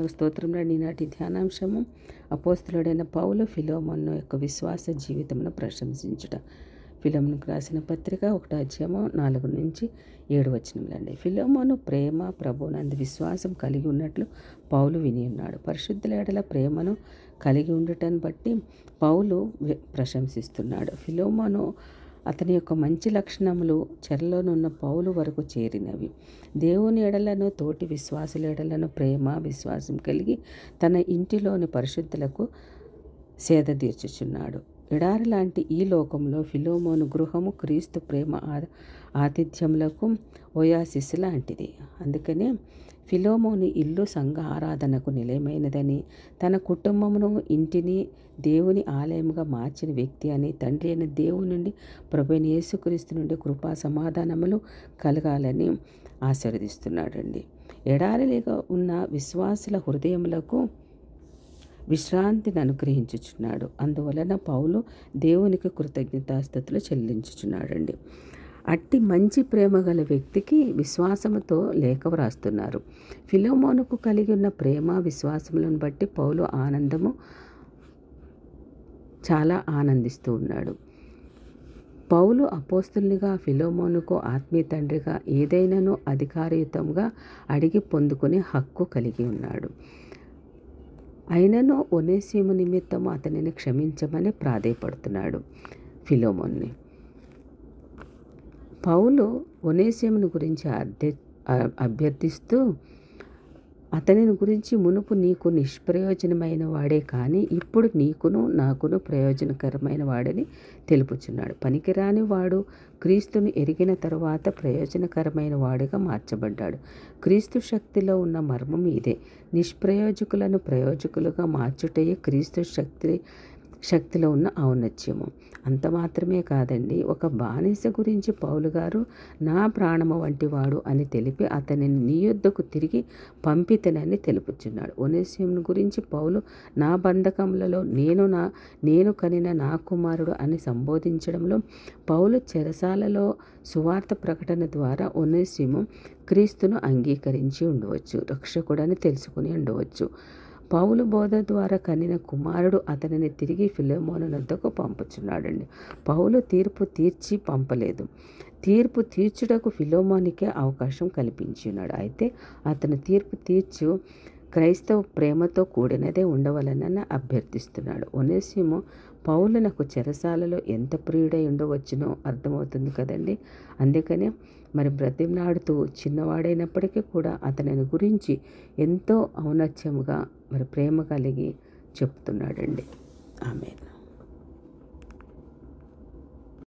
దేవునికి స్తోత్రంలో ఈనాటి ధ్యానాంశము అపోస్తలుడైన పౌలు ఫిలోమోను యొక్క విశ్వాస జీవితమును ప్రశంసించుట. ఫిలోమోనుకు రాసిన పత్రిక 1:4-7 ఫిలోమోను ప్రేమ ప్రభువునందు విశ్వాసం కలిగి ఉన్నట్లు పౌలు విని ఉన్నాడు. పరిశుద్ధుల ఎడల ప్రేమను కలిగి ఉండటాన్ని బట్టి పౌలు ప్రశంసిస్తున్నాడు. ఫిలోమోను అతని యొక్క మంచి లక్షణములు చెరలోనున్న పౌలు వరకు చేరినవి. దేవుని ఎడలను తోటి విశ్వాసుల ఎడలను ప్రేమ విశ్వాసం కలిగి తన ఇంటిలోని పరిశుద్ధులకు సేద తీర్చుచున్నాడు. ఎడారి లాంటి ఈ లోకంలో ఫిలోమోను గృహము క్రీస్తు ప్రేమ ఆతిథ్యములకు ఓయాసిస్ లాంటిది. అందుకనే ఫిలోమోను ఇల్లు సంఘ ఆరాధనకు నిలయమైనదని, తన కుటుంబమును ఇంటిని దేవుని ఆలయముగా మార్చిన వ్యక్తి అని, తండ్రి అయిన దేవుని నుండి ప్రభువైన యేసుక్రీస్తు నుండి కృపా సమాధానములు కలగాలని ఆశీర్వదిస్తున్నాడండి. ఎడారిగా ఉన్న విశ్వాసుల హృదయములకు విశ్రాంతిని అనుగ్రహించుచున్నాడు. అందువలన పౌలు దేవునికి కృతజ్ఞతాస్తుతులు చెల్లించుచున్నాడండి. అట్టి మంచి ప్రేమ గల వ్యక్తికి విశ్వాసముతో లేఖ వ్రాస్తున్నారు. ఫిలోమోనుకు కలిగి ఉన్న ప్రేమ విశ్వాసములను బట్టి పౌలు చాలా ఆనందిస్తూ ఉన్నాడు. పౌలు అపోస్తులునిగా ఫిలోమోనుకు ఆత్మీయ తండ్రిగా ఏదైనాను అధికారయుతంగా అడిగి పొందుకునే హక్కు కలిగి ఉన్నాడు. అయినను ఒనేసిము నిమిత్తము అతనిని క్షమించమని ప్రాధేయపడుతున్నాడు ఫిలోమోన్ని. పౌలు ఒనేసిమును గురించి అభ్యర్థిస్తూ అతనిని గురించి మునుపు నీకు నిష్ప్రయోజనమైన వాడే కానీ ఇప్పుడు నీకును నాకును ప్రయోజనకరమైన వాడని తెలుపుచున్నాడు. పనికిరాని వాడు క్రీస్తుని ఎరిగిన తరువాత ప్రయోజనకరమైన వాడుగా మార్చబడ్డాడు. క్రీస్తు శక్తిలో ఉన్న మర్మం ఇదే. నిష్ప్రయోజకులను ప్రయోజకులుగా మార్చుటయే క్రీస్తు శక్తిలో ఉన్న ఔన్నత్యము. అంత మాత్రమే కాదండి, ఒక బానిస గురించి పౌలు గారు నా ప్రాణము వంటి వాడు అని తెలిపి అతనిని నీ యొద్దకు తిరిగి పంపితనని తెలుపుచున్నాడు. ఒనేసిమును గురించి పౌలు నా బంధకములలో నేను కనిన నా కుమారుడు అని సంబోధించడంలో పౌలు చెరసాలలో సువార్త ప్రకటన ద్వారా ఒనేసిము క్రీస్తును అంగీకరించి ఉండవచ్చు, రక్షకుడని తెలుసుకుని ఉండవచ్చు. పౌలు బోధ ద్వారా కనిన కుమారుడు అతనిని తిరిగి ఫిలోమోను వద్దకు పంపుచున్నాడండి. పౌలు తీర్పు తీర్చి పంపలేదు. తీర్పు తీర్చుటకు ఫిలోమోనుకే అవకాశం కల్పించున్నాడు. అయితే అతను తీర్పు తీర్చు క్రైస్తవ ప్రేమతో కూడినదే ఉండవలనని అభ్యర్థిస్తున్నాడు. ఒనేసిము పౌలునకు చెరసాలలో ఎంత ప్రియుడై ఉండవచ్చునో అర్థమవుతుంది కదండి. అందుకనే మరి బ్రతిమలాడుతూ చిన్నవాడైనప్పటికీ కూడా అతనిని గురించి ఎంతో ఔన్నత్యముగా మరి ప్రేమ కలిగి చెప్తున్నాడండి. ఆమేన్.